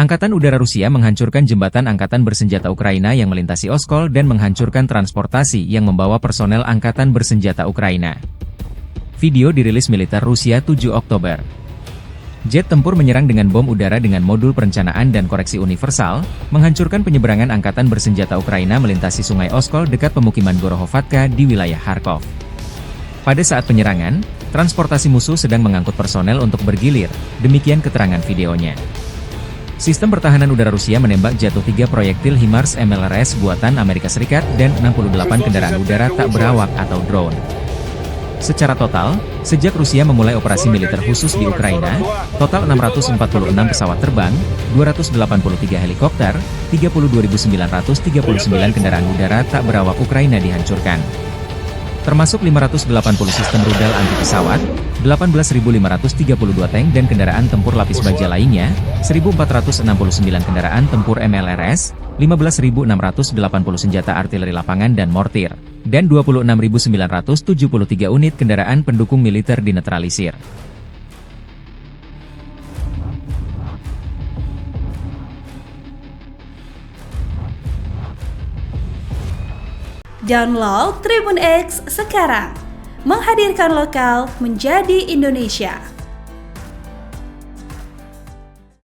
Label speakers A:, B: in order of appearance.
A: Angkatan Udara Rusia menghancurkan jembatan angkatan bersenjata Ukraina yang melintasi Oskol dan menghancurkan transportasi yang membawa personel angkatan bersenjata Ukraina. Video dirilis militer Rusia 7 Oktober. Jet tempur menyerang dengan bom udara dengan modul perencanaan dan koreksi universal, menghancurkan penyeberangan angkatan bersenjata Ukraina melintasi sungai Oskol dekat pemukiman Gorohovatka di wilayah Kharkov. Pada saat penyerangan, transportasi musuh sedang mengangkut personel untuk bergilir, demikian keterangan videonya. Sistem pertahanan udara Rusia menembak jatuh 3 proyektil HIMARS MLRS buatan Amerika Serikat dan 68 kendaraan udara tak berawak atau drone. Secara total, sejak Rusia memulai operasi militer khusus di Ukraina, total 646 pesawat terbang, 283 helikopter, 32.939 kendaraan udara tak berawak Ukraina dihancurkan. Termasuk 580 sistem rudal anti-pesawat, 18.532 tank dan kendaraan tempur lapis baja lainnya, 1.469 kendaraan tempur MLRS, 15.680 senjata artileri lapangan dan mortir, dan 26.973 unit kendaraan pendukung militer dinetralisir.
B: Download Tribun X sekarang, menghadirkan lokal menjadi Indonesia.